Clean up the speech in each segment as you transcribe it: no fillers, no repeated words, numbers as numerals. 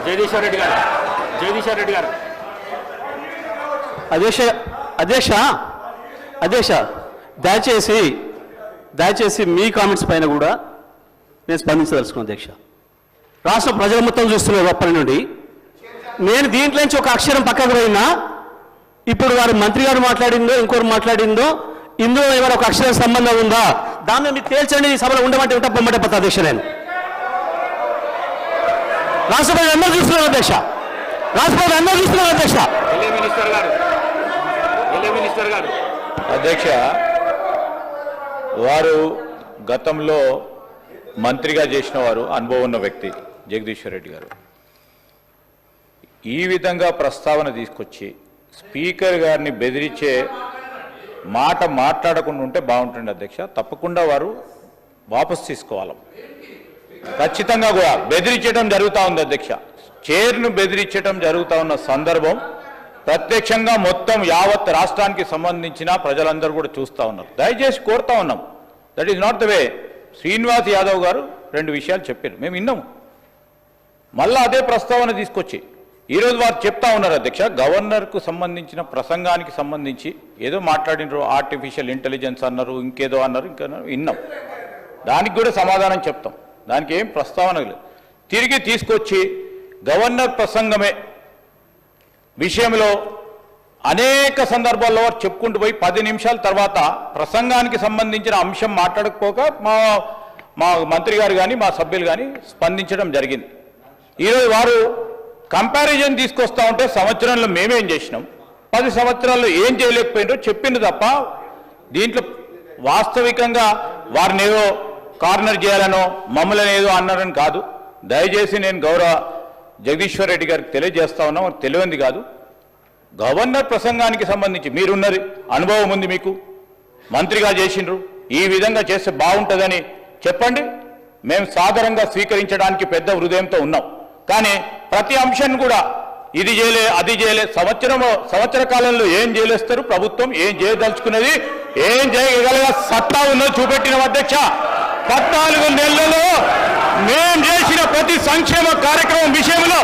జగదీశ్వర్ రెడ్డి గారు అధ్యక్ష దయచేసి మీ కామెంట్స్ పైన కూడా నేను స్పందించదలుచుకున్నాను అధ్యక్ష. రాష్ట్ర ప్రజలు మొత్తం చూస్తున్నారు అప్పటి నుండి. నేను దీంట్లో నుంచి ఒక అక్షరం పక్కకు పోయినా ఇప్పుడు వారు మంత్రి గారు మాట్లాడిందో ఇంకోరు మాట్లాడిందో ఇందులో ఏమైనా ఒక అక్షరం సంబంధం ఉందా దాన్ని మీరు తేల్చండి. ఈ సభలో ఉండమంటే ఉంటా పొమ్మటే పోతా అధ్యక్ష. నేను రాష్ట్ర ప్రజలు అందరూ చూస్తున్నారు అధ్యక్ష. అధ్యక్ష, వారు గతంలో మంత్రిగా చేసిన వారు, అనుభవం ఉన్న వ్యక్తి జగదీశ్వర్ రెడ్డి గారు ఈ విధంగా ప్రస్తావన తీసుకొచ్చి స్పీకర్ గారిని బెదిరించే మాట మాట్లాడకుండా ఉంటే బాగుంటుంది అధ్యక్ష. తప్పకుండా వారు వాపసు తీసుకోవాలి. ఖచ్చితంగా కూడా బెదిరించడం జరుగుతూ ఉంది అధ్యక్ష. చైర్ను బెదిరించడం జరుగుతూ ఉన్న సందర్భం ప్రత్యక్షంగా మొత్తం యావత్ రాష్ట్రానికి సంబంధించిన ప్రజలందరూ కూడా చూస్తూ ఉన్నారు. దయచేసి కోరుతా ఉన్నాం. That is not the way. Srinivas Yadav గారు 2 విషయాలు చెప్పారు, మేము విన్నాము. మళ్ళీ అదే ప్రస్తావన తీసుకొచ్చి ఈరోజు వారు చెప్తా ఉన్నారు అధ్యక్ష. గవర్నర్కు సంబంధించిన ప్రసంగానికి సంబంధించి ఏదో మాట్లాడినారు, ఆర్టిఫిషియల్ ఇంటెలిజెన్స్ అన్నారు, ఇంకేదో అన్నారు, ఇంకా విన్నాం. దానికి కూడా సమాధానం చెప్తాం. దానికి ఏం ప్రస్తావన లేదు. తిరిగి తీసుకొచ్చి గవర్నర్ ప్రసంగమే విషయంలో అనేక సందర్భాల్లో చెప్పుకుంటూ పోయి 10 నిమిషాల తర్వాత ప్రసంగానికి సంబంధించిన అంశం మాట్లాడకపోక మా మంత్రి గారు కానీ మా సభ్యులు కానీ స్పందించడం జరిగింది. ఈరోజు వారు కంపారిజన్ తీసుకొస్తా ఉంటే సంవత్సరంలో మేమేం చేసినాం, 10 సంవత్సరాల్లో ఏం చేయలేకపోయినారో చెప్పింది తప్ప దీంట్లో వాస్తవికంగా వారిని ఏదో కార్నర్ చేయాలనో మమ్మల్ని ఏదో అన్నారని కాదు. దయచేసి నేను గౌరవ జగదీశ్వర్ రెడ్డి గారికి తెలియజేస్తా ఉన్నా, తెలియంది కాదు. గవర్నర్ ప్రసంగానికి సంబంధించి మీరున్నది అనుభవం ఉంది, మీకు మంత్రిగా చేసిండ్రు, ఈ విధంగా చేస్తే బాగుంటుందని చెప్పండి. మేము సాధారణంగా స్వీకరించడానికి పెద్ద హృదయంతో ఉన్నాం. కానీ ప్రతి అంశాన్ని కూడా ఇది చేయలే అది చేయలే, సంవత్సర కాలంలో ఏం చేయలేస్తారు ప్రభుత్వం, ఏం చేయదలుచుకున్నది, ఏం చేయగల సత్తా ఉన్నది చూపెట్టిన అధ్యక్ష. 14 నెలలలో మేం చేసిన ప్రతి సంక్షేమ కార్యక్రమం విషయంలో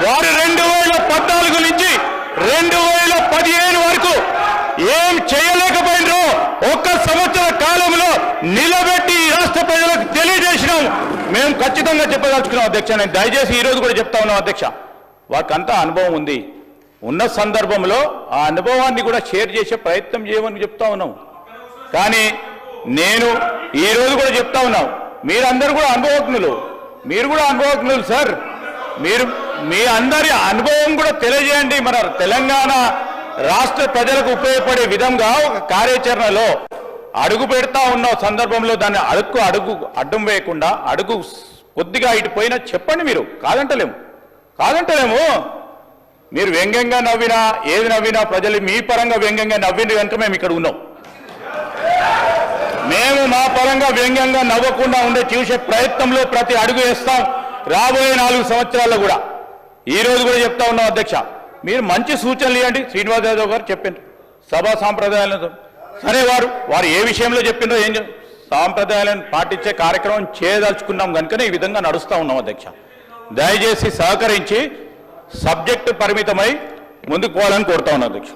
వారు 2014 నుంచి 2015 వరకు ఏం చేయలేకపోయినరో 1 సంవత్సర కాలంలో నిలబెట్టి రాష్ట్ర ప్రజలకు తెలియజేసినాం. మేము ఖచ్చితంగా చెప్పదలుచుకున్నాం అధ్యక్ష. నేను దయచేసి ఈరోజు కూడా చెప్తా ఉన్నాం అధ్యక్ష. వారికంతా అనుభవం ఉంది. ఉన్న సందర్భంలో ఆ అనుభవాన్ని కూడా షేర్ చేసే ప్రయత్నం చేయమని చెప్తా ఉన్నాం. కానీ నేను ఈరోజు కూడా చెప్తా ఉన్నాం, మీరందరూ కూడా అనుభవజ్ఞులు, మీరు కూడా అనుభవజ్ఞులు సార్. మీరు మీ అందరి అనుభవం కూడా తెలియజేయండి. మన తెలంగాణ రాష్ట్ర ప్రజలకు ఉపయోగపడే విధంగా ఒక కార్యాచరణలో అడుగు పెడతా ఉన్న సందర్భంలో దాన్ని అడ్డం వేయకుండా అడుగు కొద్దిగా ఇటు పోయినా చెప్పండి. మీరు కాదంటలేము. మీరు వ్యంగ్యంగా నవ్వినా ఏది నవ్వినా ప్రజలు మీ పరంగా వ్యంగ్యంగా నవ్వింది కనుక మేము ఇక్కడ ఉన్నాం. మేము మా పరంగా వ్యంగ్యంగా నవ్వకుండా ఉండే చూసే ప్రయత్నంలో ప్రతి అడుగు వేస్తాం. రాబోయే 4 సంవత్సరాల్లో కూడా ఈరోజు కూడా చెప్తా ఉన్నాం అధ్యక్ష. మీరు మంచి సూచనలు ఇవ్వండి. శ్రీనివాస్ యాదవ్ గారు చెప్పారు సభా సాంప్రదాయాలతో. సరే, వారు ఏ విషయంలో చెప్పినో ఏం సాంప్రదాయాలను పాటించే కార్యక్రమం చేయదలుచుకున్నాం కనుకనే ఈ విధంగా నడుస్తూ ఉన్నాం అధ్యక్ష. దయచేసి సహకరించి సబ్జెక్టు పరిమితమై ముందుకు పోవాలని కోరుతా ఉన్నాం అధ్యక్ష.